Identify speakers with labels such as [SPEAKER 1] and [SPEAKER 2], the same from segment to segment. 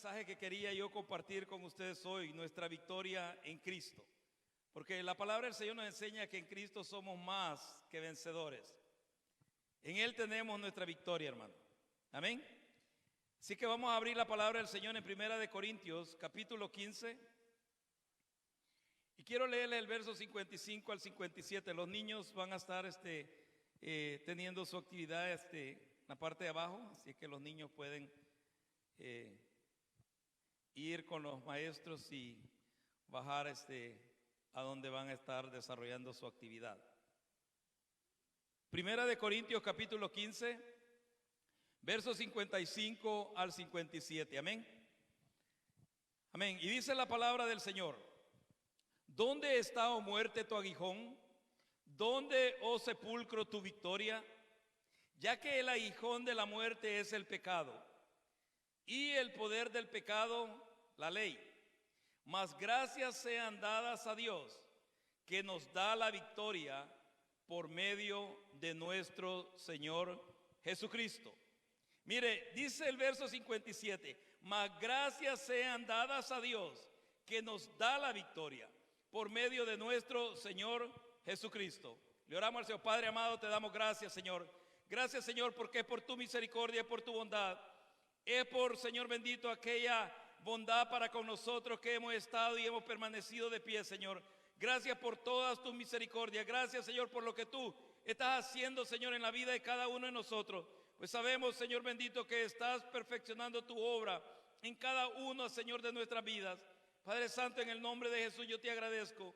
[SPEAKER 1] mensaje que quería yo compartir con ustedes hoy, nuestra victoria en Cristo. Porque la palabra del Señor nos enseña que en Cristo somos más que vencedores. En Él tenemos nuestra victoria, hermano. Amén. Así que vamos a abrir la palabra del Señor en Primera de Corintios, capítulo 15. Y quiero leerle el verso 55 al 57. Los niños van a estar teniendo su actividad en la parte de abajo, así que los niños pueden ir con los maestros y bajar a donde van a estar desarrollando su actividad. Primera de Corintios capítulo 15, versos 55 al 57. Amén. Amén. Y dice la palabra del Señor: ¿dónde está, oh muerte, tu aguijón? ¿Dónde, oh sepulcro, tu victoria? Ya que el aguijón de la muerte es el pecado, y el poder del pecado, la ley. Mas gracias sean dadas a Dios, que nos da la victoria por medio de nuestro Señor Jesucristo. Mire, dice el verso 57, mas gracias sean dadas a Dios, que nos da la victoria por medio de nuestro Señor Jesucristo. Le oramos al Señor. Padre amado, te damos gracias, Señor. Gracias, Señor, porque es por tu misericordia, por tu bondad. Es por, Señor bendito, aquella bondad para con nosotros que hemos estado y hemos permanecido de pie, Señor. Gracias por todas tus misericordias. Gracias, Señor, por lo que tú estás haciendo, Señor, en la vida de cada uno de nosotros. Pues sabemos, Señor bendito, que estás perfeccionando tu obra en cada uno, Señor, de nuestras vidas. Padre Santo, en el nombre de Jesús yo te agradezco,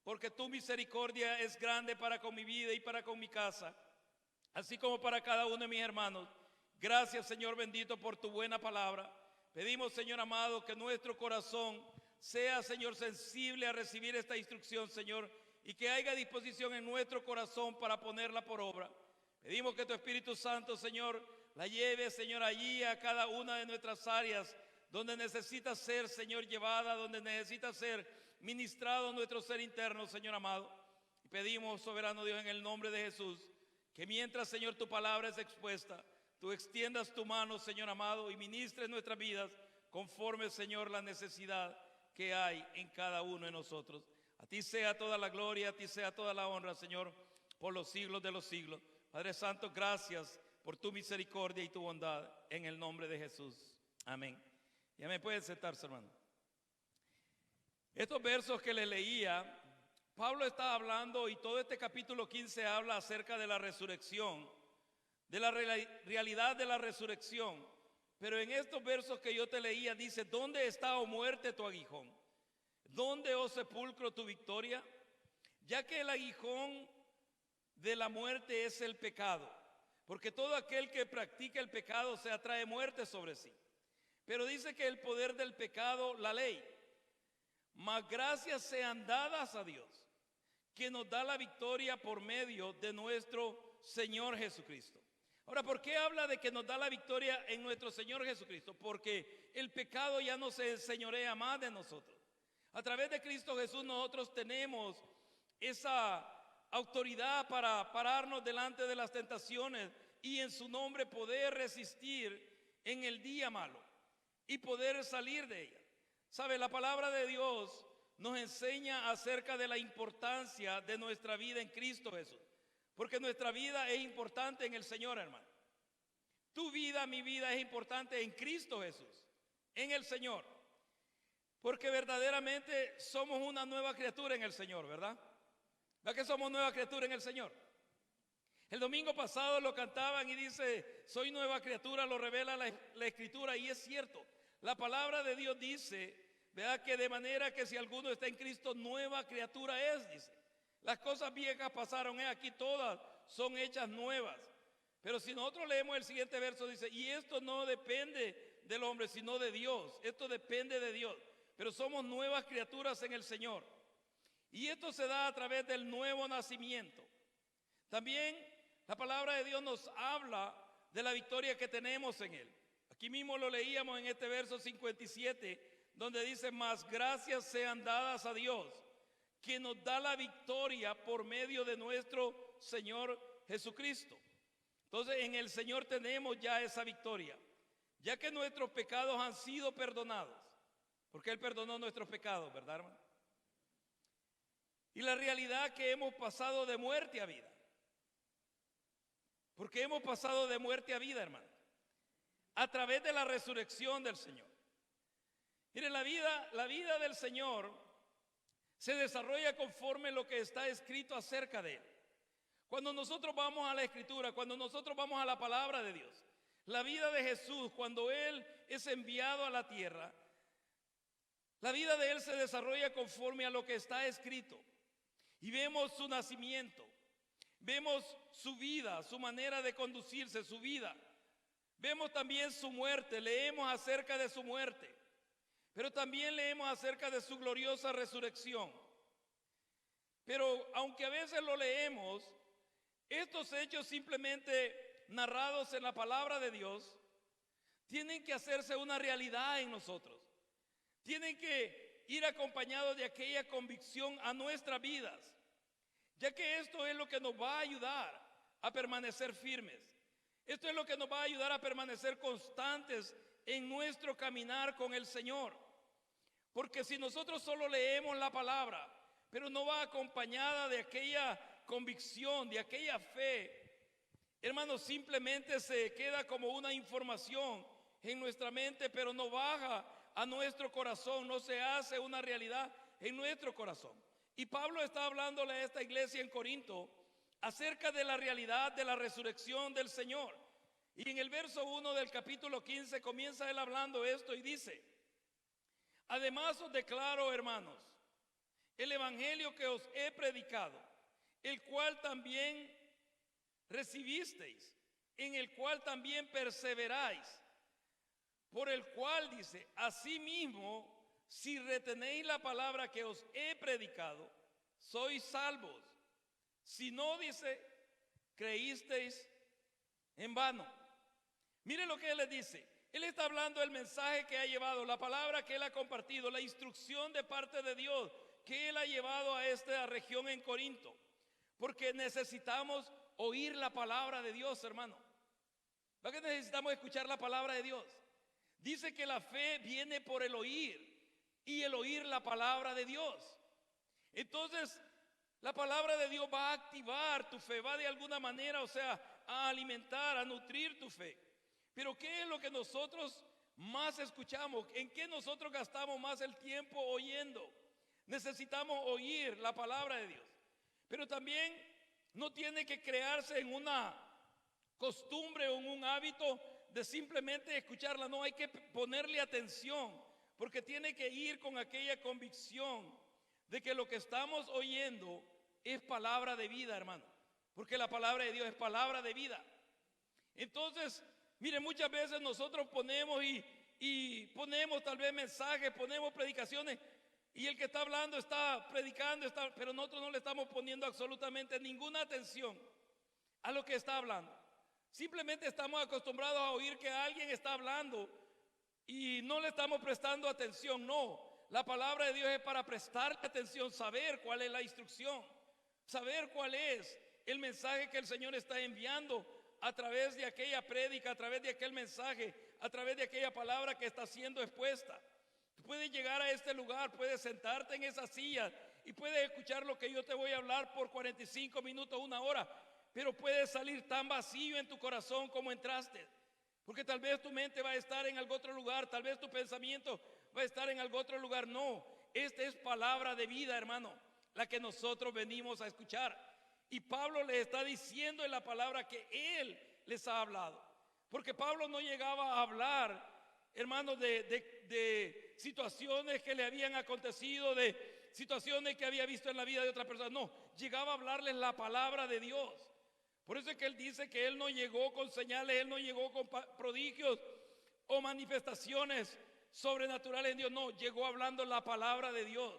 [SPEAKER 1] porque tu misericordia es grande para con mi vida y para con mi casa, así como para cada uno de mis hermanos. Gracias, Señor bendito, por tu buena palabra. Pedimos, Señor amado, que nuestro corazón sea, Señor, sensible a recibir esta instrucción, Señor, y que haya disposición en nuestro corazón para ponerla por obra. Pedimos que tu Espíritu Santo, Señor, la lleve, Señor, allí a cada una de nuestras áreas donde necesita ser, Señor, llevada, donde necesita ser ministrado nuestro ser interno, Señor amado. Y pedimos, soberano Dios, en el nombre de Jesús, que mientras, Señor, tu palabra es expuesta, tú extiendas tu mano, Señor amado, y ministres nuestras vidas conforme, Señor, la necesidad que hay en cada uno de nosotros. A ti sea toda la gloria, a ti sea toda la honra, Señor, por los siglos de los siglos. Padre Santo, gracias por tu misericordia y tu bondad, en el nombre de Jesús. Amén. Ya me pueden sentarse, hermano. Estos versos que le leía, Pablo está hablando, y todo este capítulo 15 habla acerca de la resurrección, de la realidad de la resurrección. Pero en estos versos que yo te leía dice: ¿dónde está, oh muerte, tu aguijón? ¿Dónde, oh sepulcro, tu victoria? Ya que el aguijón de la muerte es el pecado, porque todo aquel que practica el pecado se atrae muerte sobre sí. Pero dice que el poder del pecado, la ley. Mas gracias sean dadas a Dios, que nos da la victoria por medio de nuestro Señor Jesucristo. Ahora, ¿por qué habla de que nos da la victoria en nuestro Señor Jesucristo? Porque el pecado ya no se enseñorea más de nosotros. A través de Cristo Jesús nosotros tenemos esa autoridad para pararnos delante de las tentaciones y en su nombre poder resistir en el día malo y poder salir de ella. ¿Sabe? La palabra de Dios nos enseña acerca de la importancia de nuestra vida en Cristo Jesús. Porque nuestra vida es importante en el Señor, hermano. Tu vida, mi vida es importante en Cristo Jesús, en el Señor. Porque verdaderamente somos una nueva criatura en el Señor, ¿verdad? ¿Verdad que somos nueva criatura en el Señor? El domingo pasado lo cantaban y dice: soy nueva criatura, lo revela la Escritura, y es cierto. La palabra de Dios dice, ¿verdad?, que de manera que si alguno está en Cristo, nueva criatura es, dice. Las cosas viejas pasaron, aquí todas son hechas nuevas. Pero si nosotros leemos el siguiente verso, dice: y esto no depende del hombre, sino de Dios. Esto depende de Dios. Pero somos nuevas criaturas en el Señor. Y esto se da a través del nuevo nacimiento. También la palabra de Dios nos habla de la victoria que tenemos en Él. Aquí mismo lo leíamos en este verso 57, donde dice: mas gracias sean dadas a Dios, que nos da la victoria por medio de nuestro Señor Jesucristo. Entonces en el Señor tenemos ya esa victoria. ya que nuestros pecados han sido perdonados, porque Él perdonó nuestros pecados, ¿verdad, hermano? Y la realidad que hemos pasado de muerte a vida, porque hemos pasado de muerte a vida, hermano, a través de la resurrección del Señor. Mire, la vida del Señor se desarrolla conforme lo que está escrito acerca de Él. Cuando nosotros vamos a la Escritura, cuando nosotros vamos a la palabra de Dios, la vida de Jesús, cuando Él es enviado a la tierra, la vida de Él se desarrolla conforme a lo que está escrito. Y vemos su nacimiento, vemos su vida, su manera de conducirse, su vida. Vemos también su muerte, leemos acerca de su muerte, pero también leemos acerca de su gloriosa resurrección. Pero aunque a veces lo leemos, estos hechos simplemente narrados en la palabra de Dios tienen que hacerse una realidad en nosotros. Tienen que ir acompañados de aquella convicción a nuestras vidas, ya que esto es lo que nos va a ayudar a permanecer firmes. Esto es lo que nos va a ayudar a permanecer constantes en nuestro caminar con el Señor. Porque si nosotros solo leemos la palabra, pero no va acompañada de aquella convicción, de aquella fe, hermanos, simplemente se queda como una información en nuestra mente, pero no baja a nuestro corazón, no se hace una realidad en nuestro corazón. Y Pablo está hablándole a esta iglesia en Corinto acerca de la realidad de la resurrección del Señor. Y en el verso 1 del capítulo 15 comienza él hablando esto y dice: además os declaro, hermanos, el evangelio que os he predicado, el cual también recibisteis, en el cual también perseveráis, por el cual dice, asimismo, si retenéis la palabra que os he predicado, sois salvos. Si no, dice, creísteis en vano. Mire lo que él les dice. Él está hablando del mensaje que ha llevado, la palabra que él ha compartido, la instrucción de parte de Dios que él ha llevado a esta región en Corinto. Porque necesitamos oír la palabra de Dios, hermano. ¿Para qué necesitamos escuchar la palabra de Dios? Dice que la fe viene por el oír y el oír la palabra de Dios. Entonces, la palabra de Dios va a activar tu fe, va de alguna manera, o sea, a alimentar, a nutrir tu fe. Pero ¿qué es lo que nosotros más escuchamos? ¿En qué nosotros gastamos más el tiempo oyendo? Necesitamos oír la palabra de Dios. Pero también no tiene que crearse en una costumbre o en un hábito de simplemente escucharla. No, hay que ponerle atención, porque tiene que ir con aquella convicción de que lo que estamos oyendo es palabra de vida, hermano. Porque la palabra de Dios es palabra de vida. Entonces, mire, muchas veces nosotros ponemos y ponemos tal vez mensajes, ponemos predicaciones, y el que está hablando está predicando, pero nosotros no le estamos poniendo absolutamente ninguna atención a lo que está hablando. Simplemente estamos acostumbrados a oír que alguien está hablando y no le estamos prestando atención. No, la palabra de Dios es para prestar atención, saber cuál es la instrucción, saber cuál es el mensaje que el Señor está enviando a través de aquella prédica, a través de aquel mensaje, a través de aquella palabra que está siendo expuesta. Tú puedes llegar a este lugar, puedes sentarte en esa silla y puedes escuchar lo que yo te voy a hablar por 45 minutos, una hora, pero puedes salir tan vacío en tu corazón como entraste, porque tal vez tu mente va a estar en algún otro lugar, tal vez tu pensamiento va a estar en algún otro lugar. No, esta es palabra de vida, hermano, la que nosotros venimos a escuchar. Y Pablo les está diciendo en la palabra que él les ha hablado, porque Pablo no llegaba a hablar, hermanos, de situaciones que le habían acontecido, de situaciones que había visto en la vida de otra persona. No, llegaba a hablarles la palabra de Dios. Por eso es que él dice que él no llegó con señales, él no llegó con prodigios o manifestaciones sobrenaturales en Dios. No, llegó hablando la palabra de Dios,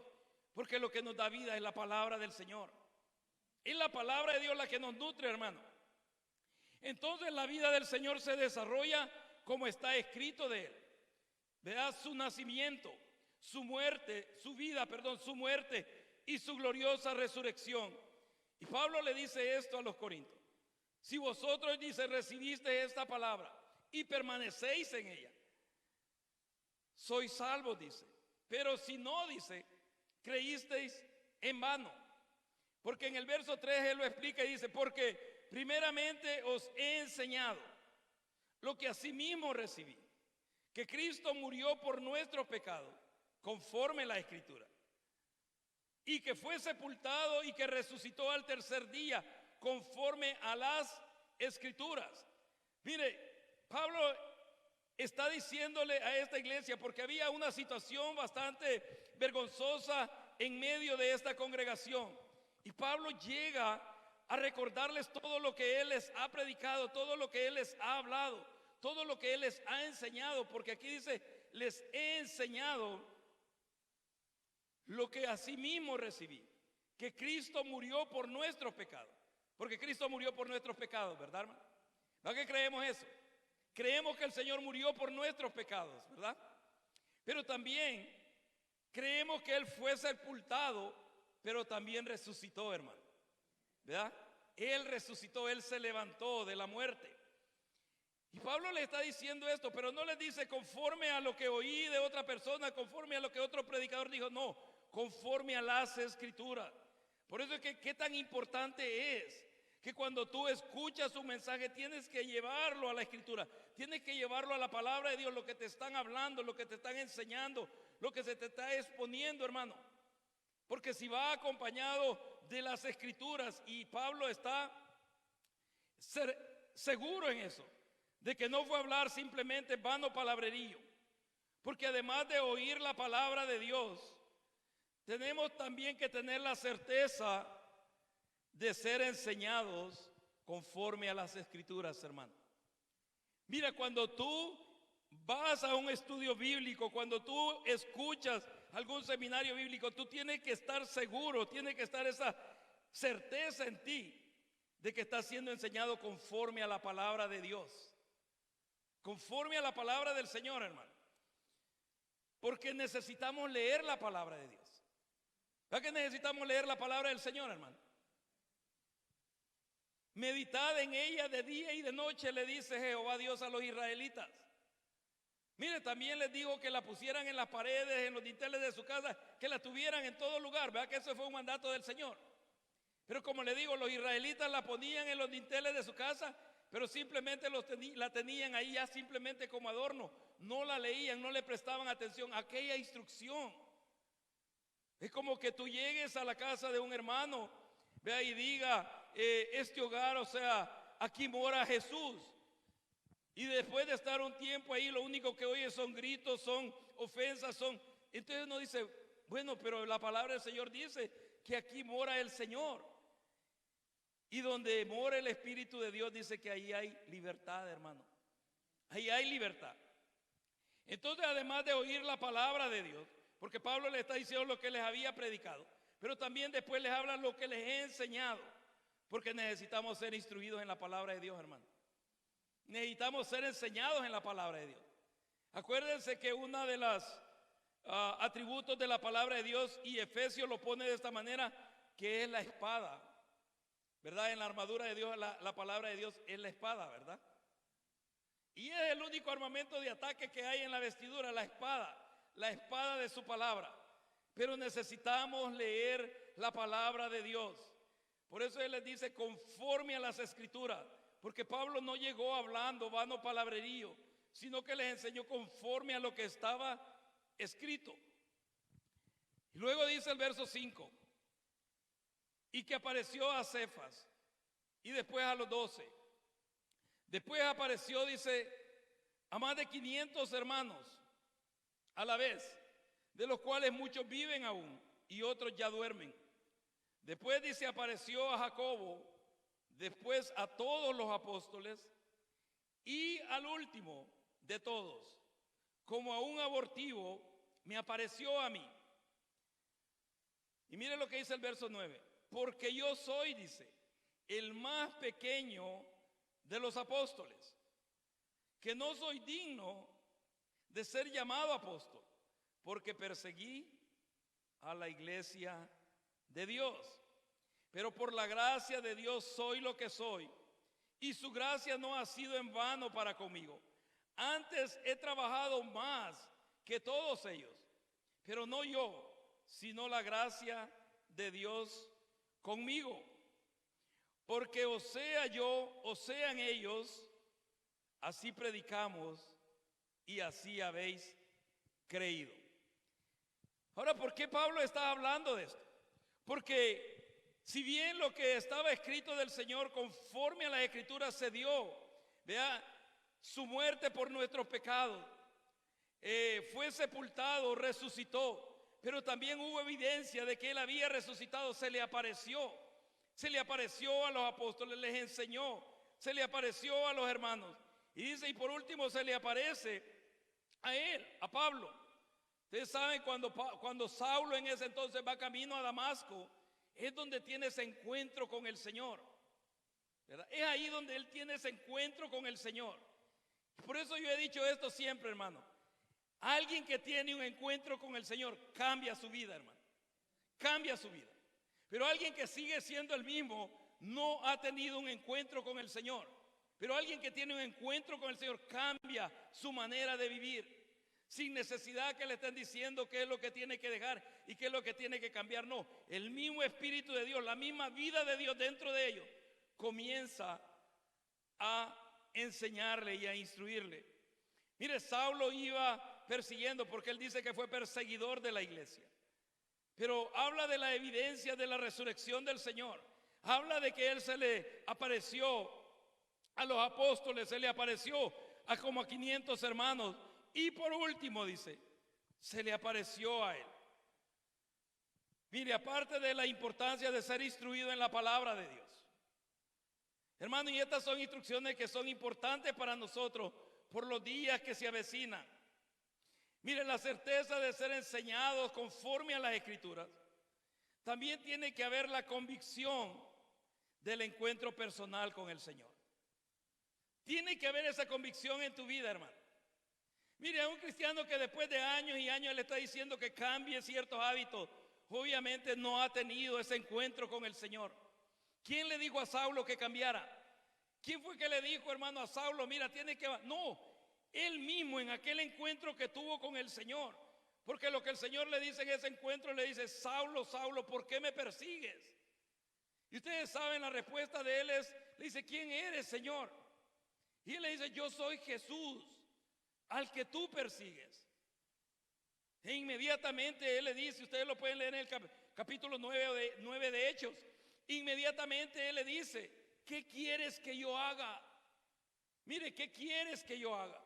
[SPEAKER 1] porque lo que nos da vida es la palabra del Señor. Es la palabra de Dios la que nos nutre, hermano. Entonces la vida del Señor se desarrolla como está escrito de él. Vea su nacimiento, su muerte, su muerte y su gloriosa resurrección. Y Pablo le dice esto a los corintios: si vosotros, dice, recibiste esta palabra y permanecéis en ella, sois salvos, dice. Pero si no, dice, creísteis en vano. Porque en el verso 3 él lo explica y dice, porque primeramente os he enseñado lo que asimismo recibí, que Cristo murió por nuestros pecados, conforme a la Escritura, y que fue sepultado y que resucitó al tercer día, conforme a las Escrituras. Mire, Pablo está diciéndole a esta iglesia, porque había una situación bastante vergonzosa en medio de esta congregación, y Pablo llega a recordarles todo lo que él les ha predicado, todo lo que él les ha hablado, todo lo que él les ha enseñado, porque aquí dice, les he enseñado lo que asimismo recibí, que Cristo murió por nuestros pecados, porque Cristo murió por nuestros pecados, ¿verdad, hermano? ¿No que creemos eso? Creemos que el Señor murió por nuestros pecados, ¿verdad? Pero también creemos que Él fue sepultado, pero también resucitó, hermano, ¿verdad? Él resucitó, Él se levantó de la muerte. Y Pablo le está diciendo esto, pero no le dice conforme a lo que oí de otra persona, conforme a lo que otro predicador dijo, no, conforme a las Escrituras. Por eso es que qué tan importante es que cuando tú escuchas un mensaje tienes que llevarlo a la Escritura, tienes que llevarlo a la palabra de Dios, lo que te están hablando, lo que te están enseñando, lo que se te está exponiendo, hermano. Porque si va acompañado de las Escrituras, y Pablo está seguro en eso, de que no fue hablar simplemente vano palabrerío, porque además de oír la palabra de Dios, tenemos también que tener la certeza de ser enseñados conforme a las Escrituras, hermano. Mira, cuando tú vas a un estudio bíblico, cuando tú escuchas algún seminario bíblico, tú tienes que estar seguro, tiene que estar esa certeza en ti de que estás siendo enseñado conforme a la palabra de Dios, conforme a la palabra del Señor, hermano. Porque necesitamos leer la palabra de Dios. ¿Verdad que necesitamos leer la palabra del Señor, hermano? Meditad en ella de día y de noche, le dice Jehová Dios a los israelitas. Mire, también les dijo que la pusieran en las paredes, en los dinteles de su casa, que la tuvieran en todo lugar. ¿Verdad que ese fue un mandato del Señor? Pero como le digo, los israelitas la ponían en los dinteles de su casa, pero simplemente la tenían ahí ya simplemente como adorno. No la leían, no le prestaban atención a aquella instrucción. Es como que tú llegues a la casa de un hermano, vea, y diga, este hogar, o sea, aquí mora Jesús. Y después de estar un tiempo ahí, lo único que oye son gritos, son ofensas, Entonces uno dice, bueno, pero la palabra del Señor dice que aquí mora el Señor. Y donde mora el Espíritu de Dios, dice que ahí hay libertad, hermano. Ahí hay libertad. Entonces, además de oír la palabra de Dios, porque Pablo le está diciendo lo que les había predicado, pero también después les habla lo que les he enseñado, porque necesitamos ser instruidos en la palabra de Dios, hermano. Necesitamos ser enseñados en la palabra de Dios. Acuérdense que una de las atributos de la palabra de Dios, y Efesios lo pone de esta manera, que es la espada, ¿verdad? En la armadura de Dios, la palabra de Dios es la espada, ¿verdad? Y es el único armamento de ataque que hay en la vestidura, la espada de su palabra. Pero necesitamos leer la palabra de Dios. Por eso Él les dice conforme a las Escrituras, porque Pablo no llegó hablando vano palabrerío, sino que les enseñó conforme a lo que estaba escrito. Y luego dice el verso 5, y que apareció a Cefas y después a los 12. Después apareció, dice, a más de 500 hermanos a la vez, de los cuales muchos viven aún y otros ya duermen. Después, dice, apareció a Jacobo, después a todos los apóstoles y al último de todos, como a un abortivo, me apareció a mí. Y mire lo que dice el verso 9, porque yo soy, dice, el más pequeño de los apóstoles, que no soy digno de ser llamado apóstol, porque perseguí a la iglesia de Dios. Pero por la gracia de Dios soy lo que soy, y su gracia no ha sido en vano para conmigo. Antes he trabajado más que todos ellos, pero no yo, sino la gracia de Dios conmigo. Porque o sea yo, o sean ellos, así predicamos y así habéis creído. Ahora, ¿por qué Pablo está hablando de esto? Porque si bien lo que estaba escrito del Señor conforme a las Escrituras se dio, vea, su muerte por nuestros pecados, fue sepultado, resucitó, pero también hubo evidencia de que Él había resucitado, se le apareció a los apóstoles, les enseñó, se le apareció a los hermanos. Y dice, y por último se le aparece a él, a Pablo. Ustedes saben cuando Saulo en ese entonces va camino a Damasco, es donde tiene ese encuentro con el Señor, ¿verdad? Es ahí donde él tiene ese encuentro con el Señor. Por eso yo he dicho esto siempre, hermano. Alguien que tiene un encuentro con el Señor cambia su vida, hermano. Cambia su vida. Pero alguien que sigue siendo el mismo no ha tenido un encuentro con el Señor. Pero alguien que tiene un encuentro con el Señor cambia su manera de vivir. Sin necesidad que le estén diciendo qué es lo que tiene que dejar y qué es lo que tiene que cambiar. No, el mismo Espíritu de Dios, la misma vida de Dios dentro de ellos, comienza a enseñarle y a instruirle. Mire, Saulo iba persiguiendo porque él dice que fue perseguidor de la iglesia. Pero habla de la evidencia de la resurrección del Señor. Habla de que él se le apareció a los apóstoles, se le apareció a como a 500 hermanos. Y por último dice, se le apareció a él. Mire, aparte de la importancia de ser instruido en la palabra de Dios, hermano, y estas son instrucciones que son importantes para nosotros por los días que se avecinan. Mire, la certeza de ser enseñados conforme a las Escrituras. También tiene que haber la convicción del encuentro personal con el Señor. Tiene que haber esa convicción en tu vida, hermano. Mire, a un cristiano que después de años y años le está diciendo que cambie ciertos hábitos, obviamente no ha tenido ese encuentro con el Señor. ¿Quién le dijo a Saulo que cambiara? ¿Quién fue que le dijo, hermano, a Saulo, mira, tiene que... No, él mismo en aquel encuentro que tuvo con el Señor. Porque lo que el Señor le dice en ese encuentro, le dice, Saulo, Saulo, ¿por qué me persigues? Y ustedes saben, la respuesta de él es, le dice, ¿quién eres, Señor? Y él le dice, yo soy Jesús, al que tú persigues. E inmediatamente él le dice, ustedes lo pueden leer en el capítulo 9 de Hechos, inmediatamente él le dice, ¿qué quieres que yo haga? Mire, ¿qué quieres que yo haga?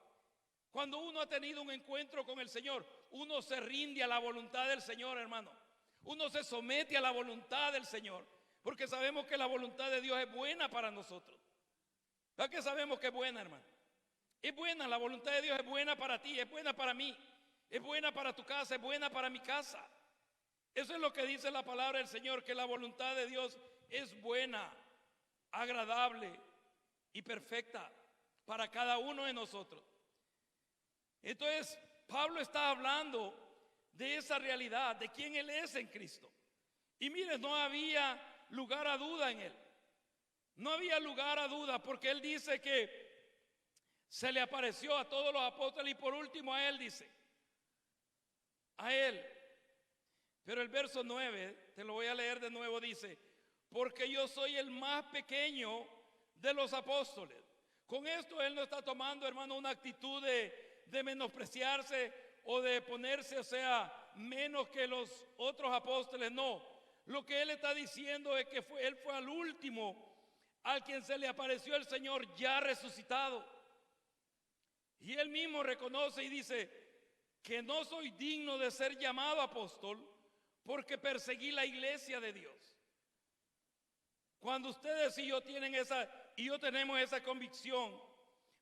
[SPEAKER 1] Cuando uno ha tenido un encuentro con el Señor, uno se rinde a la voluntad del Señor, hermano. Uno se somete a la voluntad del Señor, porque sabemos que la voluntad de Dios es buena para nosotros. ¿Verdad que sabemos que es buena, hermano? Es buena, la voluntad de Dios es buena para ti, es buena para mí, es buena para tu casa, es buena para mi casa. Eso es lo que dice la palabra del Señor, que la voluntad de Dios es buena, agradable y perfecta para cada uno de nosotros. Entonces, Pablo está hablando de esa realidad, de quién Él es en Cristo. Y mire, no había lugar a duda en Él. No había lugar a duda porque Él dice que se le apareció a todos los apóstoles y por último a Él dice, a Él. Pero el verso 9, te lo voy a leer de nuevo, dice, porque yo soy el más pequeño de los apóstoles. Con esto Él no está tomando, hermano, una actitud de menospreciarse o de ponerse, o sea, menos que los otros apóstoles. No, lo que Él está diciendo es que Él fue al último al quien se le apareció el Señor ya resucitado. Y Él mismo reconoce y dice que no soy digno de ser llamado apóstol porque perseguí la iglesia de Dios. Cuando ustedes y yo tenemos esa convicción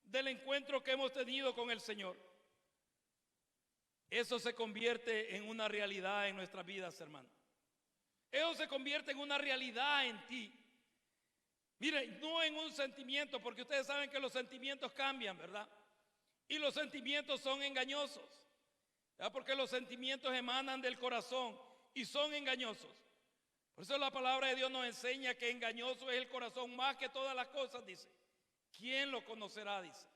[SPEAKER 1] del encuentro que hemos tenido con el Señor, eso se convierte en una realidad en nuestras vidas, hermano. Eso se convierte en una realidad en ti. Mire, no en un sentimiento, porque ustedes saben que los sentimientos cambian, ¿verdad? Y los sentimientos son engañosos, ¿verdad? Porque los sentimientos emanan del corazón y son engañosos. Por eso la palabra de Dios nos enseña que engañoso es el corazón más que todas las cosas, dice. ¿Quién lo conocerá? Dice.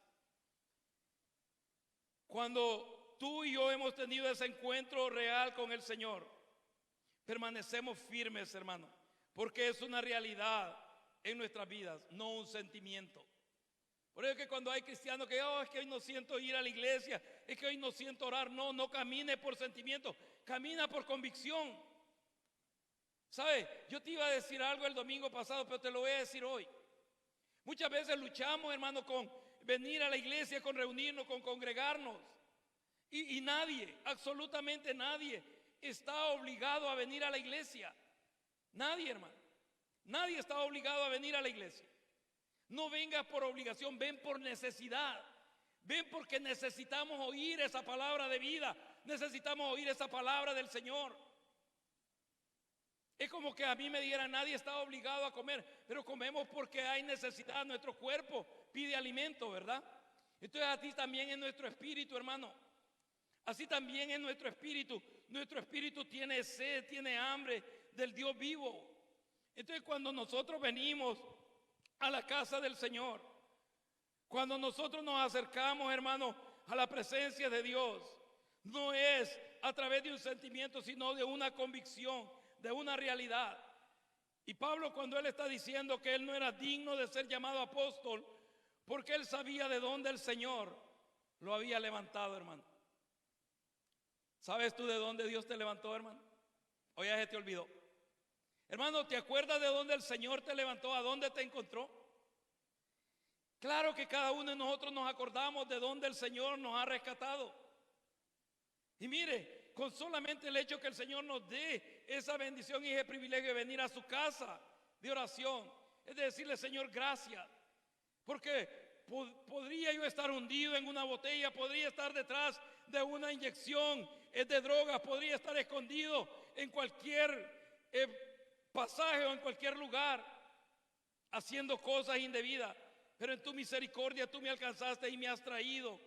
[SPEAKER 1] Cuando tú y yo hemos tenido ese encuentro real con el Señor, permanecemos firmes, hermano, porque es una realidad en nuestras vidas, no un sentimiento. Por eso es que cuando hay cristianos que, oh, es que hoy no siento ir a la iglesia, es que hoy no siento orar, no camine por sentimiento, camina por convicción. ¿Sabes? Yo te iba a decir algo el domingo pasado, pero te lo voy a decir hoy. Muchas veces luchamos, hermano, con venir a la iglesia, con reunirnos, con congregarnos. Y nadie, absolutamente nadie, está obligado a venir a la iglesia. Nadie, hermano. Nadie está obligado a venir a la iglesia. No vengas por obligación, ven por necesidad. Ven porque necesitamos oír esa palabra de vida. Necesitamos oír esa palabra del Señor. Es como que a mí me dijeran, nadie está obligado a comer, pero comemos porque hay necesidad. Nuestro cuerpo pide alimento, ¿verdad? Entonces así también en nuestro espíritu, hermano. Así también en nuestro espíritu. Nuestro espíritu tiene sed, tiene hambre del Dios vivo. Entonces cuando nosotros venimos a la casa del Señor, cuando nosotros nos acercamos, hermano, a la presencia de Dios, no es a través de un sentimiento, sino de una convicción, de una realidad. Y Pablo, cuando él está diciendo que él no era digno de ser llamado apóstol, porque él sabía de dónde el Señor lo había levantado, hermano. ¿Sabes tú de dónde Dios te levantó, hermano? O ya se te olvidó. Hermano, ¿te acuerdas de dónde el Señor te levantó? ¿A dónde te encontró? Claro que cada uno de nosotros nos acordamos de dónde el Señor nos ha rescatado. Y mire, con solamente el hecho que el Señor nos dé esa bendición y ese privilegio de venir a su casa de oración, es de decirle, Señor, gracias. Porque podría yo estar hundido en una botella, podría estar detrás de una inyección de drogas, podría estar escondido en cualquier pasaje o en cualquier lugar, haciendo cosas indebidas. Pero en tu misericordia tú me alcanzaste y me has traído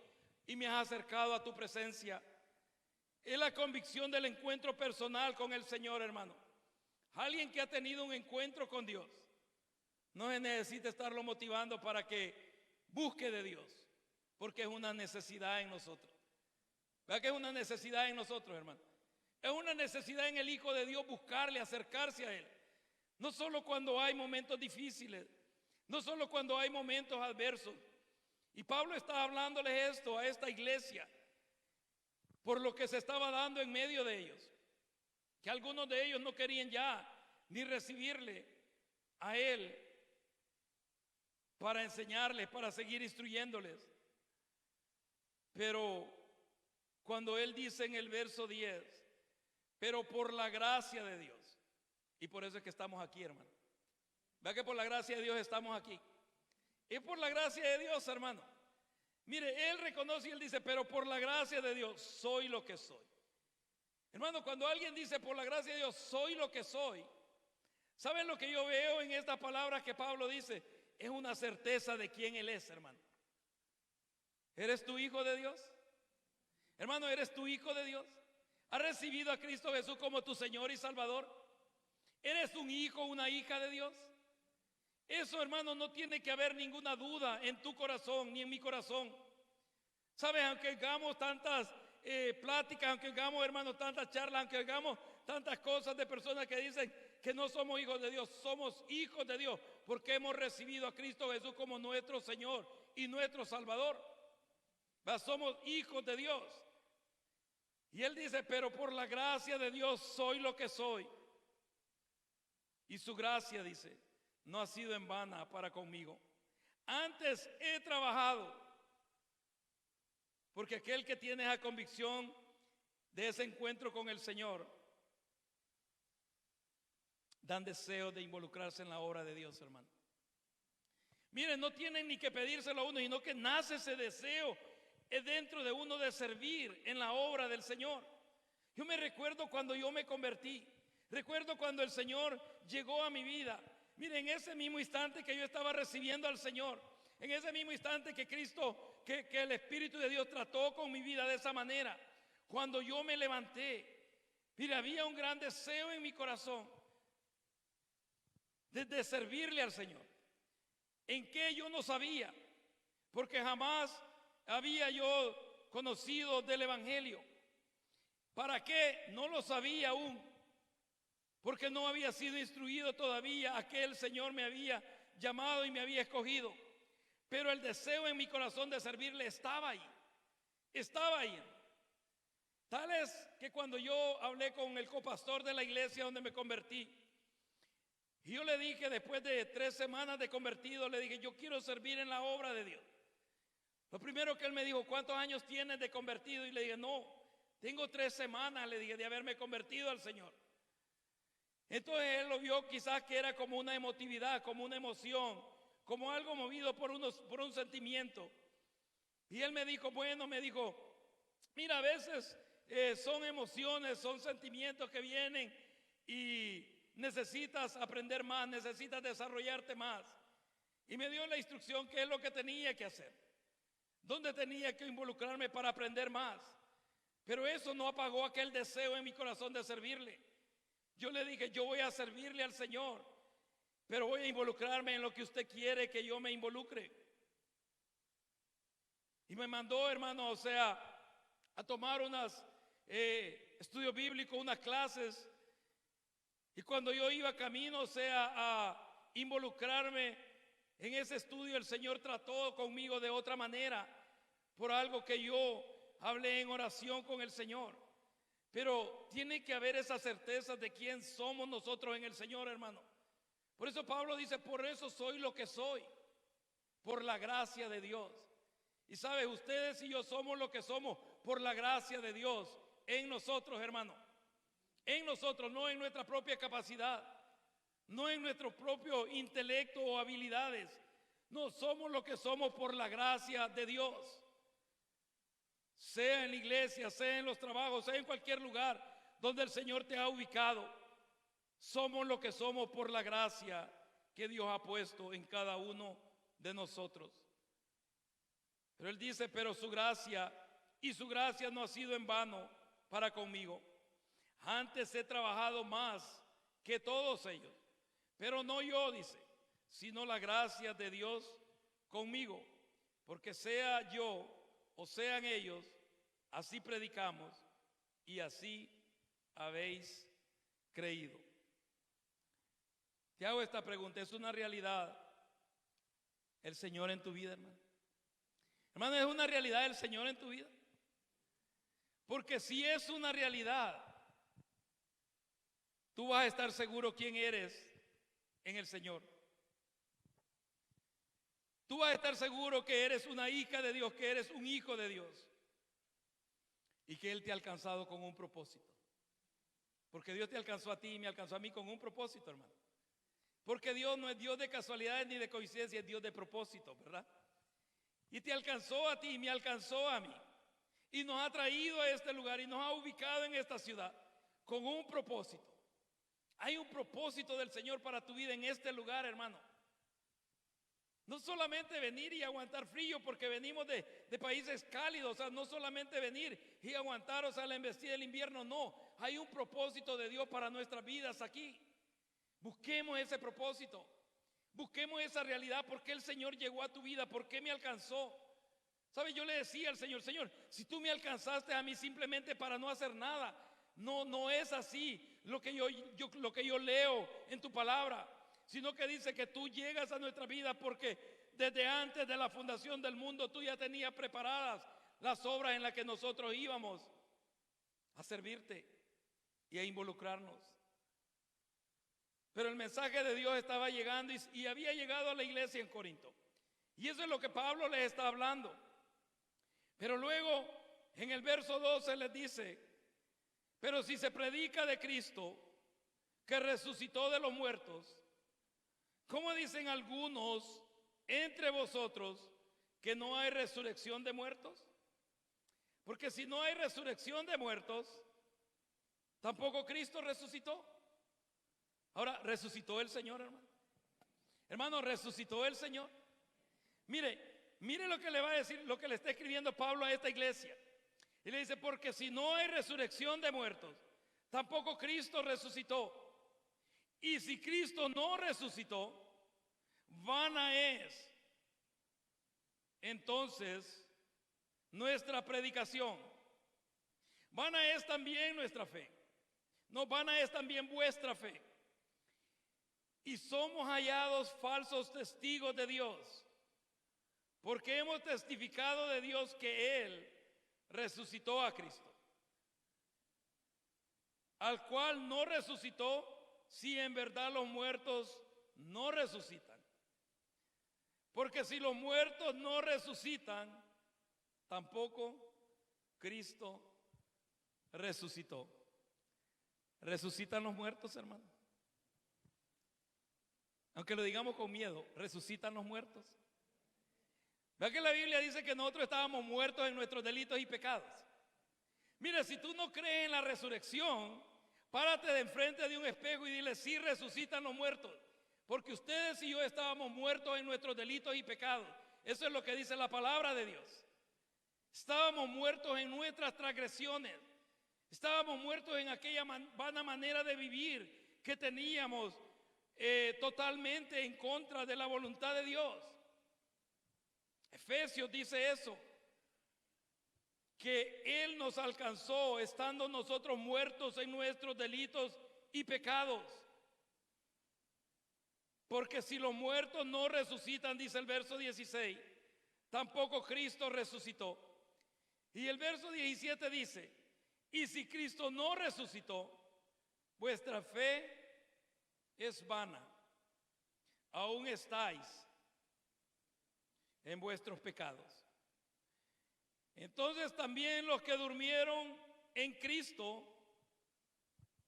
[SPEAKER 1] y me has acercado a tu presencia. Es la convicción del encuentro personal con el Señor, hermano. Alguien que ha tenido un encuentro con Dios no se necesita estarlo motivando para que busque de Dios, porque es una necesidad en nosotros. ¿Verdad que es una necesidad en nosotros, hermano? Es una necesidad en el Hijo de Dios buscarle, acercarse a Él. No solo cuando hay momentos difíciles, no solo cuando hay momentos adversos. Y Pablo está hablándoles esto a esta iglesia por lo que se estaba dando en medio de ellos, que algunos de ellos no querían ya ni recibirle a él para enseñarles, para seguir instruyéndoles. Pero cuando él dice en el verso 10, pero por la gracia de Dios, y por eso es que estamos aquí, hermano. ¿Verdad que por la gracia de Dios estamos aquí? Es por la gracia de Dios, hermano. Mire, él reconoce y él dice, pero por la gracia de Dios soy lo que soy. Hermano, cuando alguien dice por la gracia de Dios soy lo que soy, ¿saben lo que yo veo en estas palabras que Pablo dice? Es una certeza de quién él es, hermano. ¿Eres tu hijo de Dios? Hermano, ¿eres tu hijo de Dios? ¿Has recibido a Cristo Jesús como tu Señor y Salvador? ¿Eres un hijo, una hija de Dios? Eso, hermano, no tiene que haber ninguna duda en tu corazón ni en mi corazón. ¿Sabes? Aunque hagamos tantas pláticas, aunque hagamos, hermano, tantas charlas, aunque hagamos tantas cosas de personas que dicen que no somos hijos de Dios, somos hijos de Dios porque hemos recibido a Cristo Jesús como nuestro Señor y nuestro Salvador. Somos hijos de Dios. Y él dice, pero por la gracia de Dios soy lo que soy. Y su gracia, dice, no ha sido en vana para conmigo. Antes he trabajado. Porque aquel que tiene esa convicción de ese encuentro con el Señor, dan deseo de involucrarse en la obra de Dios, hermano. Miren, no tienen ni que pedírselo a uno, sino que nace ese deseo dentro de uno de servir en la obra del Señor. Yo me recuerdo cuando yo me convertí. Recuerdo cuando el Señor llegó a mi vida. Miren, en ese mismo instante que yo estaba recibiendo al Señor, en ese mismo instante que Cristo, que el Espíritu de Dios trató con mi vida de esa manera, cuando yo me levanté, mire, había un gran deseo en mi corazón de servirle al Señor. ¿En qué yo no sabía? Porque jamás había yo conocidos del Evangelio. ¿Para qué? No lo sabía aún, porque no había sido instruido todavía a que el Señor me había llamado y me había escogido. Pero el deseo en mi corazón de servirle estaba ahí, estaba ahí. Tal es que cuando yo hablé con el copastor de la iglesia donde me convertí, y yo le dije, después de 3 semanas de convertido, le dije, yo quiero servir en la obra de Dios. Lo primero que él me dijo, ¿cuántos años tienes de convertido? Y le dije, no, tengo 3 semanas, le dije, de haberme convertido al Señor. Entonces él lo vio quizás que era como una emotividad, como una emoción, como algo movido por un sentimiento. Y él me dijo, bueno, me dijo, mira, a veces son emociones, son sentimientos que vienen y necesitas aprender más, necesitas desarrollarte más. Y me dio la instrucción qué es lo que tenía que hacer, dónde tenía que involucrarme para aprender más. Pero eso no apagó aquel deseo en mi corazón de servirle. Yo le dije, yo voy a servirle al Señor, pero voy a involucrarme en lo que usted quiere que yo me involucre. Y me mandó, hermano, o sea, a tomar unos estudios bíblicos, unas clases. Y cuando yo iba camino, o sea, a involucrarme en ese estudio, el Señor trató conmigo de otra manera, por algo que yo hablé en oración con el Señor. Pero tiene que haber esa certeza de quién somos nosotros en el Señor, hermano. Por eso Pablo dice, por eso soy lo que soy, por la gracia de Dios. Y sabe, ustedes y yo somos lo que somos por la gracia de Dios en nosotros, hermano. En nosotros, no en nuestra propia capacidad, no en nuestro propio intelecto o habilidades. No, somos lo que somos por la gracia de Dios. Sea en la iglesia, sea en los trabajos, sea en cualquier lugar donde el Señor te ha ubicado. Somos lo que somos por la gracia que Dios ha puesto en cada uno de nosotros. Pero Él dice, pero su gracia no ha sido en vano para conmigo. Antes he trabajado más que todos ellos, pero no yo, dice, sino la gracia de Dios conmigo. Porque sea yo o sean ellos, así predicamos y así habéis creído. Te hago esta pregunta, ¿es una realidad el Señor en tu vida, hermano? Hermano, ¿es una realidad el Señor en tu vida? Porque si es una realidad, tú vas a estar seguro quién eres en el Señor. Tú vas a estar seguro que eres una hija de Dios, que eres un hijo de Dios. Y que Él te ha alcanzado con un propósito. Porque Dios te alcanzó a ti y me alcanzó a mí con un propósito, hermano. Porque Dios no es Dios de casualidades ni de coincidencia, es Dios de propósito, ¿verdad? Y te alcanzó a ti y me alcanzó a mí. Y nos ha traído a este lugar y nos ha ubicado en esta ciudad con un propósito. Hay un propósito del Señor para tu vida en este lugar, hermano. No solamente venir y aguantar frío porque venimos de países cálidos, o sea, no solamente venir y aguantar, o sea, la embestida del invierno, no. Hay un propósito de Dios para nuestras vidas aquí. Busquemos ese propósito, busquemos esa realidad. ¿Por qué el Señor llegó a tu vida? ¿Por qué me alcanzó? ¿Sabe? Yo le decía al Señor, Señor, si tú me alcanzaste a mí simplemente para no hacer nada, no es así lo que yo leo en tu palabra, sino que dice que tú llegas a nuestra vida porque desde antes de la fundación del mundo tú ya tenías preparadas las obras en las que nosotros íbamos a servirte y a involucrarnos. Pero el mensaje de Dios estaba llegando y había llegado a la iglesia en Corinto. Y eso es lo que Pablo les está hablando. Pero luego en el verso 12 les dice, pero si se predica de Cristo que resucitó de los muertos, ¿cómo dicen algunos entre vosotros que no hay resurrección de muertos? Porque si no hay resurrección de muertos, tampoco Cristo resucitó. Ahora, ¿resucitó el Señor, hermano? Hermano, ¿resucitó el Señor? Mire lo que le va a decir, lo que le está escribiendo Pablo a esta iglesia. Y le dice, porque si no hay resurrección de muertos, tampoco Cristo resucitó. Y si Cristo no resucitó, vana es entonces nuestra predicación. Vana es también nuestra fe. No, vana es también vuestra fe. Y somos hallados falsos testigos de Dios, porque hemos testificado de Dios que Él resucitó a Cristo, al cual no resucitó si en verdad los muertos no resucitan. Porque si los muertos no resucitan, tampoco Cristo resucitó. ¿Resucitan los muertos, hermano? Aunque lo digamos con miedo, ¿resucitan los muertos? ¿Verdad que la Biblia dice que nosotros estábamos muertos en nuestros delitos y pecados? Mira, si tú no crees en la resurrección, párate de enfrente de un espejo y dile: sí resucitan los muertos, porque ustedes y yo estábamos muertos en nuestros delitos y pecados. Eso es lo que dice la palabra de Dios. Estábamos muertos en nuestras transgresiones, estábamos muertos en aquella vana manera de vivir que teníamos, totalmente en contra de la voluntad de Dios. Efesios dice eso, que Él nos alcanzó estando nosotros muertos en nuestros delitos y pecados. Porque si los muertos no resucitan, dice el verso 16, tampoco Cristo resucitó. Y el verso 17 dice: y si Cristo no resucitó, vuestra fe es vana, aún estáis en vuestros pecados. Entonces también los que durmieron en Cristo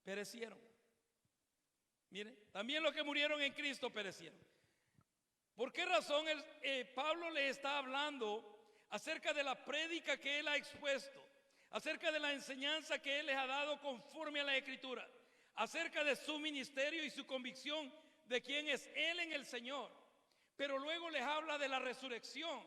[SPEAKER 1] perecieron. Miren, también los que murieron en Cristo perecieron. ¿Por qué razón Pablo le está hablando acerca de la prédica que él ha expuesto, acerca de la enseñanza que él les ha dado conforme a la Escritura, acerca de su ministerio y su convicción de quién es él en el Señor? Pero luego les habla de la resurrección.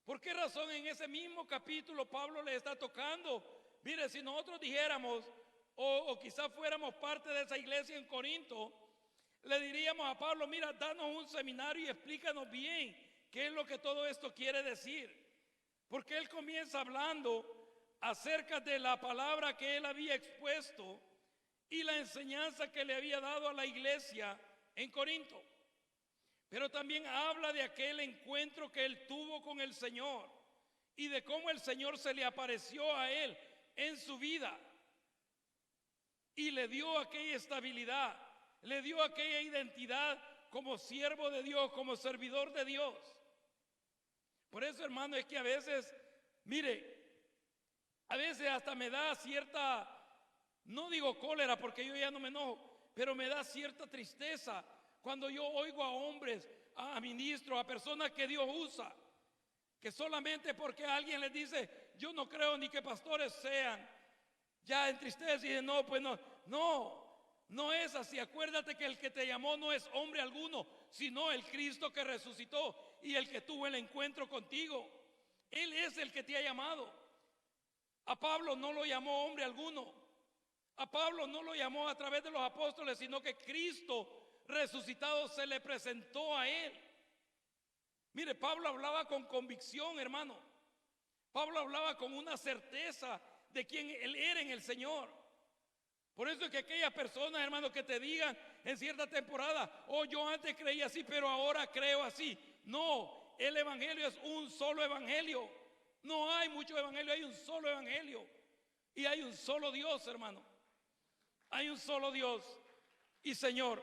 [SPEAKER 1] ¿Por qué razón en ese mismo capítulo Pablo le está tocando? Mire, si nosotros dijéramos, o quizás fuéramos parte de esa iglesia en Corinto, le diríamos a Pablo: mira, danos un seminario y explícanos bien qué es lo que todo esto quiere decir. Porque él comienza hablando acerca de la palabra que él había expuesto y la enseñanza que le había dado a la iglesia en Corinto. Pero también habla de aquel encuentro que él tuvo con el Señor y de cómo el Señor se le apareció a él en su vida y le dio aquella estabilidad, le dio aquella identidad como siervo de Dios, como servidor de Dios. Por eso, hermano, es que a veces, mire, a veces hasta me da cierta, no digo cólera porque yo ya no me enojo, pero me da cierta tristeza cuando yo oigo a hombres, a ministros, a personas que Dios usa, que solamente porque alguien les dice: yo no creo ni que pastores sean, ya entristecen y dicen: no, pues no es así. Acuérdate que el que te llamó no es hombre alguno, sino el Cristo que resucitó y el que tuvo el encuentro contigo. Él es el que te ha llamado. A Pablo no lo llamó hombre alguno. A Pablo no lo llamó a través de los apóstoles, sino que Cristo resucitado se le presentó a él. Mire, Pablo hablaba con convicción, hermano. Pablo hablaba con una certeza de quién él era en el Señor. Por eso es que aquellas personas, hermano, que te digan en cierta temporada: oh, yo antes creía así, pero ahora creo así. No, el evangelio es un solo evangelio. No hay mucho evangelio, hay un solo evangelio. Y hay un solo Dios, hermano. Hay un solo Dios y Señor.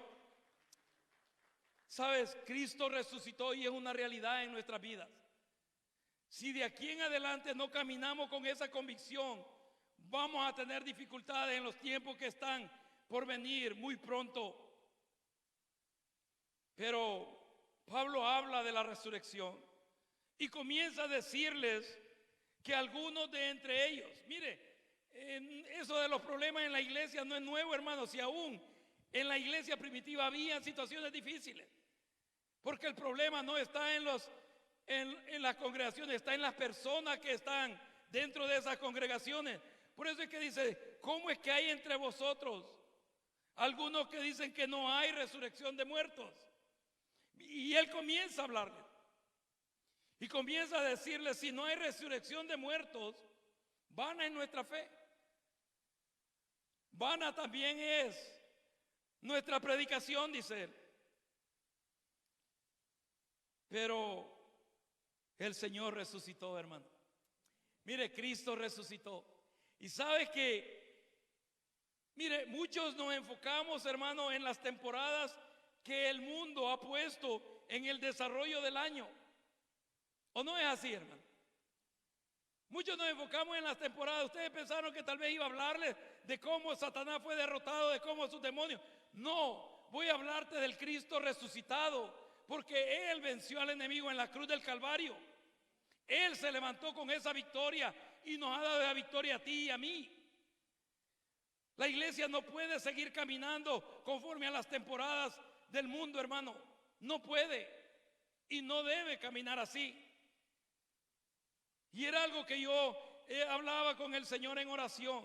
[SPEAKER 1] Sabes, Cristo resucitó y es una realidad en nuestras vidas. Si de aquí en adelante no caminamos con esa convicción, vamos a tener dificultades en los tiempos que están por venir muy pronto. Pero Pablo habla de la resurrección y comienza a decirles que algunos de entre ellos, mire, eso de los problemas en la iglesia no es nuevo, hermanos. Si aún en la iglesia primitiva había situaciones difíciles, porque el problema no está en las congregaciones, está en las personas que están dentro de esas congregaciones. Por eso es que dice: ¿cómo es que hay entre vosotros algunos que dicen que no hay resurrección de muertos? Y él comienza a hablarle. Y comienza a decirle, si no hay resurrección de muertos, vana es nuestra fe. Vana también es nuestra predicación, dice él. Pero el Señor resucitó, hermano. Mire, Cristo resucitó. Y sabe que, mire, muchos nos enfocamos, hermano, en las temporadas que el mundo ha puesto en el desarrollo del año. ¿O no es así, hermano? Muchos nos enfocamos en las temporadas. Ustedes pensaron que tal vez iba a hablarles de cómo Satanás fue derrotado, de cómo sus demonios. No, voy a hablarte del Cristo resucitado, porque Él venció al enemigo en la cruz del Calvario. Él se levantó con esa victoria y nos ha dado la victoria a ti y a mí. La iglesia no puede seguir caminando conforme a las temporadas del mundo, hermano. No puede y no debe caminar así. Y era algo que yo hablaba con el Señor en oración,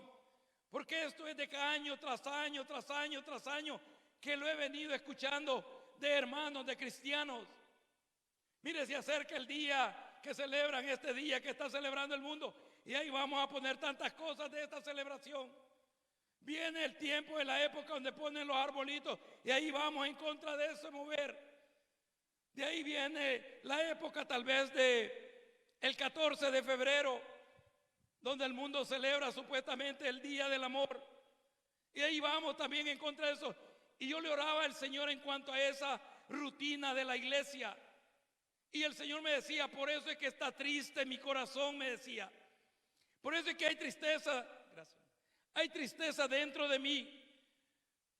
[SPEAKER 1] porque esto es de que año tras año, tras año, tras año, que lo he venido escuchando de hermanos, de cristianos. Mire, se acerca el día que celebran, este día que está celebrando el mundo, y ahí vamos a poner tantas cosas de esta celebración. Viene el tiempo de la época donde ponen los arbolitos, y ahí vamos en contra de eso, mover. De ahí viene la época tal vez de el 14 de febrero, donde el mundo celebra supuestamente el Día del Amor. Y ahí vamos también en contra de eso. Y yo le oraba al Señor en cuanto a esa rutina de la iglesia. Y el Señor me decía, por eso es que está triste mi corazón, me decía. Por eso es que hay tristeza. Gracias. Hay tristeza dentro de mí.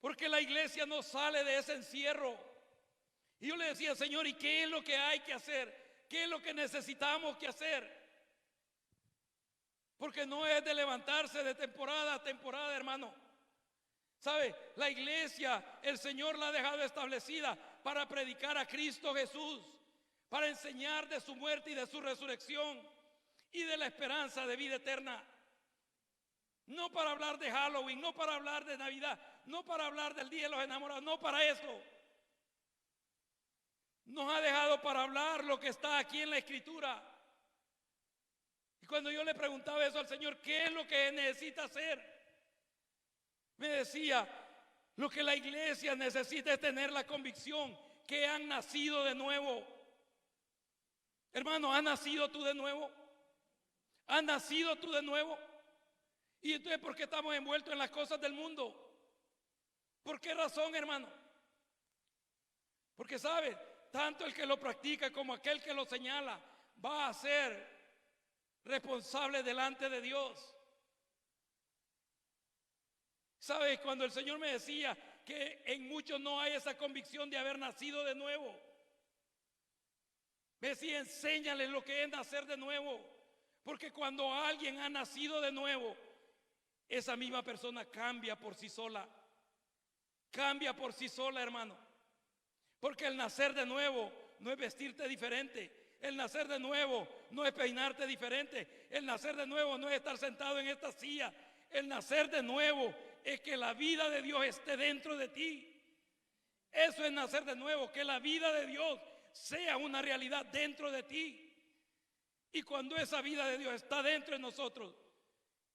[SPEAKER 1] Porque la iglesia no sale de ese encierro. Y yo le decía, Señor, ¿y qué es lo que hay que hacer? ¿Qué es lo que necesitamos que hacer? Porque no es de levantarse de temporada a temporada, hermano. ¿Sabe? La iglesia, el Señor la ha dejado establecida para predicar a Cristo Jesús, para enseñar de su muerte y de su resurrección y de la esperanza de vida eterna. No para hablar de Halloween, no para hablar de Navidad, no para hablar del Día de los Enamorados, no para eso. Nos ha dejado para hablar lo que está aquí en la Escritura. Y cuando yo le preguntaba eso al Señor, ¿qué es lo que necesita hacer? Me decía, lo que la iglesia necesita es tener la convicción que han nacido de nuevo. Hermano, ¿has nacido tú de nuevo? ¿Has nacido tú de nuevo? ¿Y entonces por qué estamos envueltos en las cosas del mundo? ¿Por qué razón, hermano? Porque, ¿sabe? Tanto el que lo practica como aquel que lo señala va a ser responsable delante de Dios. ¿Sabe? Cuando el Señor me decía que en muchos no hay esa convicción de haber nacido de nuevo, me decía, enséñales lo que es nacer de nuevo. Porque cuando alguien ha nacido de nuevo, esa misma persona cambia por sí sola. Cambia por sí sola, hermano. Porque el nacer de nuevo no es vestirte diferente. El nacer de nuevo no es peinarte diferente. El nacer de nuevo no es estar sentado en esta silla. El nacer de nuevo es que la vida de Dios esté dentro de ti. Eso es nacer de nuevo, que la vida de Dios sea una realidad dentro de ti. Y cuando esa vida de Dios está dentro de nosotros,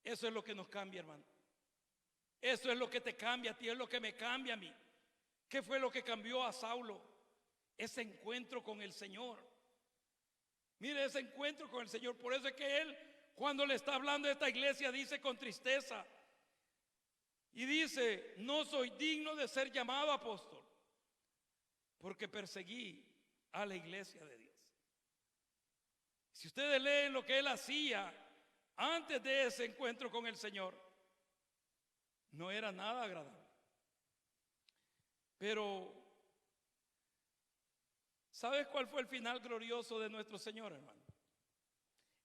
[SPEAKER 1] eso es lo que nos cambia, hermano. Eso es lo que te cambia a ti, es lo que me cambia a mí. ¿Qué fue lo que cambió a Saulo? Ese encuentro con el Señor. Mire, ese encuentro con el Señor. Por eso es que él, cuando le está hablando a esta iglesia, dice con tristeza. Y dice, no soy digno de ser llamado apóstol, porque perseguí a la iglesia de Dios. Si ustedes leen lo que él hacía antes de ese encuentro con el Señor, no era nada agradable. Pero, ¿sabes cuál fue el final glorioso de nuestro Señor, hermano?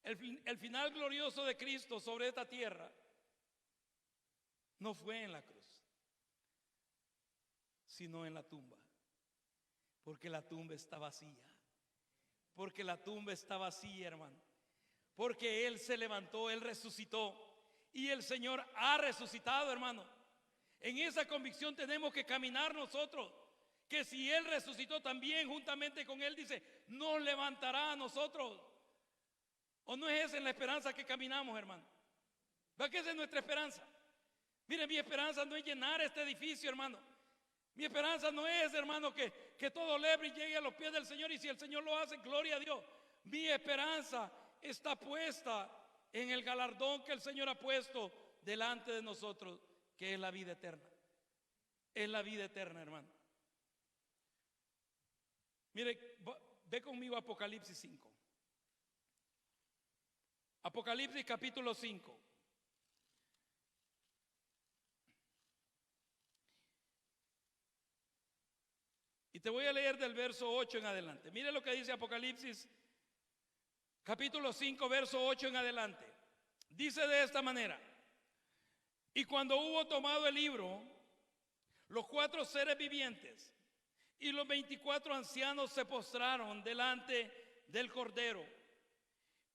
[SPEAKER 1] El final glorioso de Cristo sobre esta tierra no fue en la cruz, sino en la tumba. Porque la tumba está vacía. Porque la tumba está vacía, hermano. Porque Él se levantó, Él resucitó. Y el Señor ha resucitado, hermano. En esa convicción tenemos que caminar nosotros. que si Él resucitó también juntamente con Él, dice, nos levantará a nosotros. ¿O no es esa en la esperanza que caminamos, hermano? ¿Verdad que esa es nuestra esperanza? Mire, mi esperanza no es llenar este edificio, hermano. Mi esperanza no es, hermano, que todo lebre llegue a los pies del Señor, y si el Señor lo hace, gloria a Dios. Mi esperanza está puesta en el galardón que el Señor ha puesto delante de nosotros, que es la vida eterna. Es la vida eterna, hermano. Mire, ve conmigo a Apocalipsis 5. Apocalipsis capítulo 5. Y te voy a leer del verso 8 en adelante. Mire lo que dice Apocalipsis capítulo 5, verso 8 en adelante. Dice de esta manera: y cuando hubo tomado el libro, los 4 seres vivientes y los 24 ancianos se postraron delante del Cordero.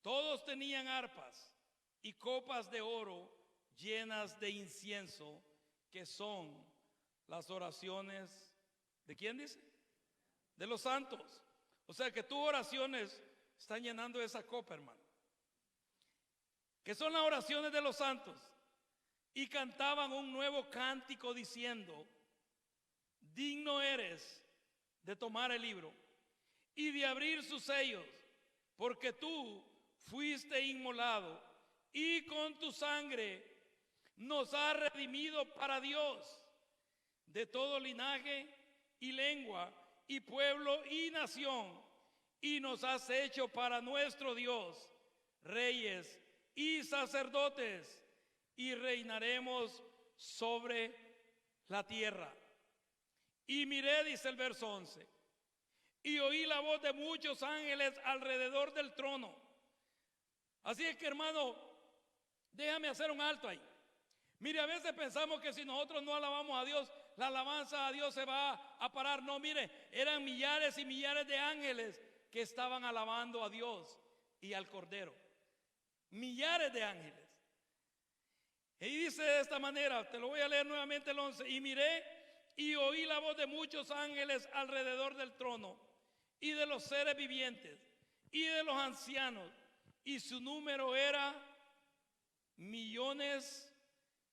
[SPEAKER 1] Todos tenían arpas y copas de oro llenas de incienso, que son las oraciones, ¿de quién dice? De los santos. O sea que tus oraciones están llenando esa copa, hermano. Que son las oraciones de los santos. Y cantaban un nuevo cántico diciendo: digno eres de tomar el libro y de abrir sus sellos, porque tú fuiste inmolado y con tu sangre nos has redimido para Dios de todo linaje y lengua y pueblo y nación, y nos has hecho para nuestro Dios reyes y sacerdotes, y reinaremos sobre la tierra. Y miré, dice el verso 11, y oí la voz de muchos ángeles alrededor del trono. Así es que, hermano, déjame hacer un alto ahí. Mire, a veces pensamos que si nosotros no alabamos a Dios, la alabanza a Dios se va a parar. No, mire, eran millares y millares de ángeles que estaban alabando a Dios y al Cordero. Millares de ángeles. Y dice de esta manera, te lo voy a leer nuevamente el 11. Y miré y oí la voz de muchos ángeles alrededor del trono, y de los seres vivientes, y de los ancianos, y su número era millones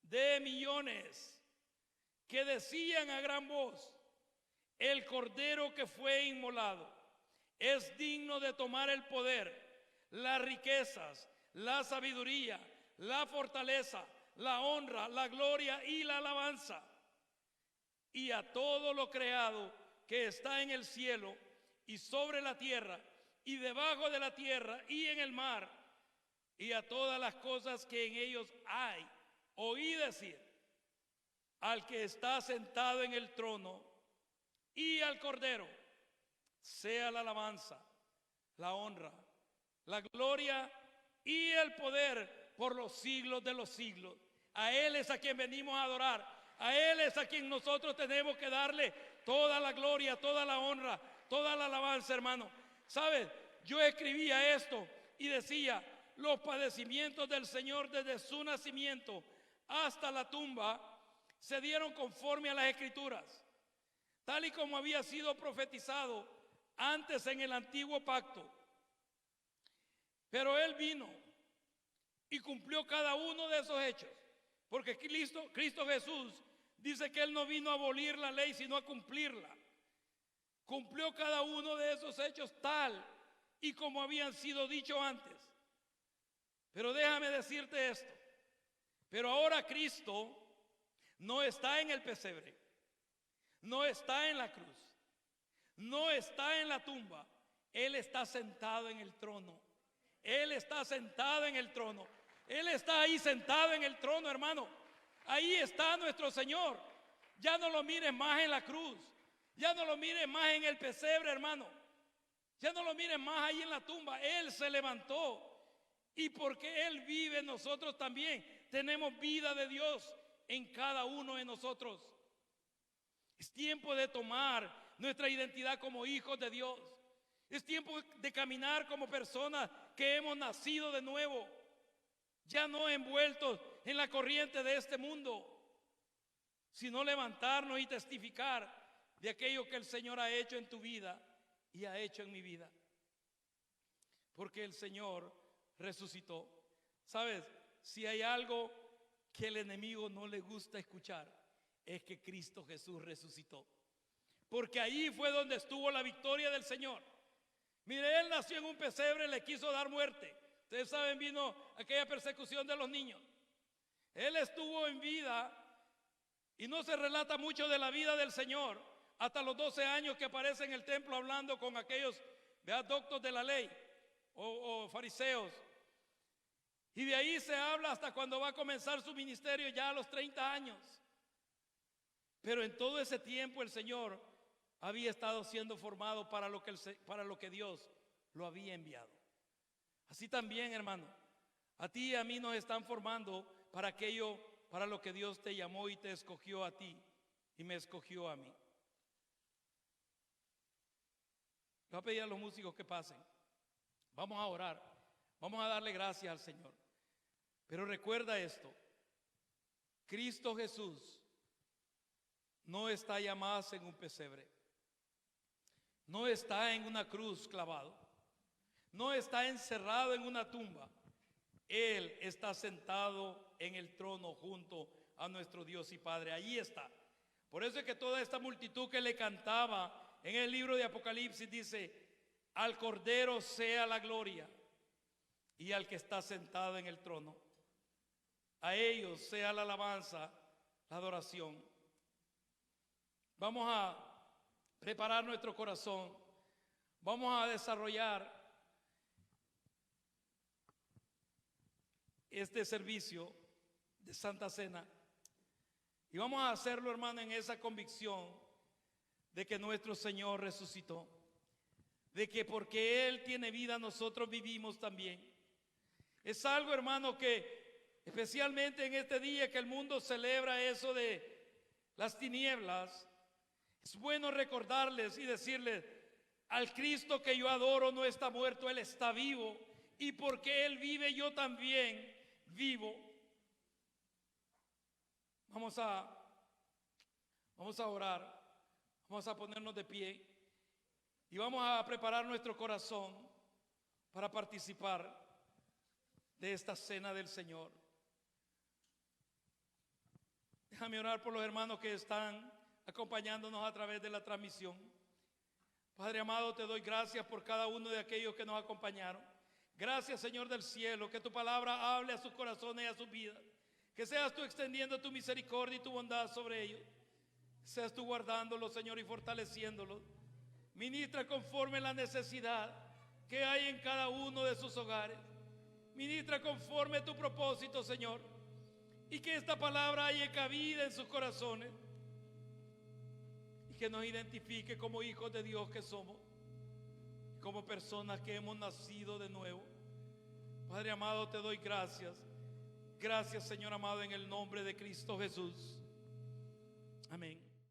[SPEAKER 1] de millones, que decían a gran voz: el Cordero que fue inmolado es digno de tomar el poder, las riquezas, la sabiduría, la fortaleza, la honra, la gloria y la alabanza. Y a todo lo creado que está en el cielo y sobre la tierra y debajo de la tierra y en el mar, y a todas las cosas que en ellos hay, oí decir al que está sentado en el trono y al Cordero, sea la alabanza, la honra, la gloria y el poder por los siglos de los siglos. A Él es a quien venimos a adorar. A Él es a quien nosotros tenemos que darle toda la gloria, toda la honra, toda la alabanza, hermano. ¿Sabes? Yo escribía esto y decía: los padecimientos del Señor desde su nacimiento hasta la tumba se dieron conforme a las Escrituras, tal y como había sido profetizado antes en el antiguo pacto. Pero Él vino y cumplió cada uno de esos hechos, porque Cristo Jesús dice que Él no vino a abolir la ley, sino a cumplirla. Cumplió cada uno de esos hechos tal y como habían sido dichos antes. Pero déjame decirte esto: pero ahora Cristo no está en el pesebre, no está en la cruz, no está en la tumba. Él está sentado en el trono. Él está sentado en el trono. Él está ahí sentado en el trono, hermano. Ahí está nuestro Señor. Ya no lo mires más en la cruz. Ya no lo mires más en el pesebre, hermano. Ya no lo mires más ahí en la tumba. Él se levantó. Y porque Él vive, nosotros también tenemos vida de Dios en cada uno de nosotros. Es tiempo de tomar nuestra identidad como hijos de Dios. Es tiempo de caminar como personas que hemos nacido de nuevo, ya no envueltos en la corriente de este mundo, sino levantarnos y testificar de aquello que el Señor ha hecho en tu vida y ha hecho en mi vida. Porque el Señor resucitó. ¿Sabes? Si hay algo que el enemigo no le gusta escuchar, es que Cristo Jesús resucitó. Porque ahí fue donde estuvo la victoria del Señor. Mire, Él nació en un pesebre, le quiso dar muerte. Ustedes saben, vino aquella persecución de los niños. Él estuvo en vida y no se relata mucho de la vida del Señor hasta los 12 años que aparece en el templo hablando con aquellos doctos de la ley o fariseos. Y de ahí se habla hasta cuando va a comenzar su ministerio ya a los 30 años. Pero en todo ese tiempo el Señor había estado siendo formado para lo que Dios lo había enviado. Así también, hermano, a ti y a mí nos están formando para aquello, para lo que Dios te llamó y te escogió a ti y me escogió a mí. Le voy a pedir a los músicos que pasen. Vamos a orar. Vamos a darle gracias al Señor. Pero recuerda esto: Cristo Jesús no está ya más en un pesebre, no está en una cruz clavado, no está encerrado en una tumba. Él está sentado en el trono junto a nuestro Dios y Padre. Allí está. Por eso es que toda esta multitud que le cantaba en el libro de Apocalipsis dice: al Cordero sea la gloria y al que está sentado en el trono. A ellos sea la alabanza, la adoración. Vamos a preparar nuestro corazón. Vamos a desarrollar este servicio de Santa Cena. Y vamos a hacerlo, hermano, en esa convicción de que nuestro Señor resucitó. De que porque Él tiene vida, nosotros vivimos también. Es algo, hermano, que especialmente en este día que el mundo celebra eso de las tinieblas, es bueno recordarles y decirles: al Cristo que yo adoro no está muerto, Él está vivo. Y porque Él vive, yo también vivo. Vamos a orar, vamos a ponernos de pie y vamos a preparar nuestro corazón para participar de esta cena del Señor. Déjame orar por los hermanos que están acompañándonos a través de la transmisión. Padre amado, te doy gracias por cada uno de aquellos que nos acompañaron. Gracias, Señor del cielo, que tu palabra hable a sus corazones y a sus vidas. Que seas tú extendiendo tu misericordia y tu bondad sobre ellos. Que seas tú guardándolos, Señor, y fortaleciéndolos. Ministra conforme la necesidad que hay en cada uno de sus hogares. Ministra conforme tu propósito, Señor. Y que esta palabra haya cabida en sus corazones. Y que nos identifique como hijos de Dios que somos. Como personas que hemos nacido de nuevo. Padre amado, te doy gracias. Gracias, Señor amado, en el nombre de Cristo Jesús. Amén.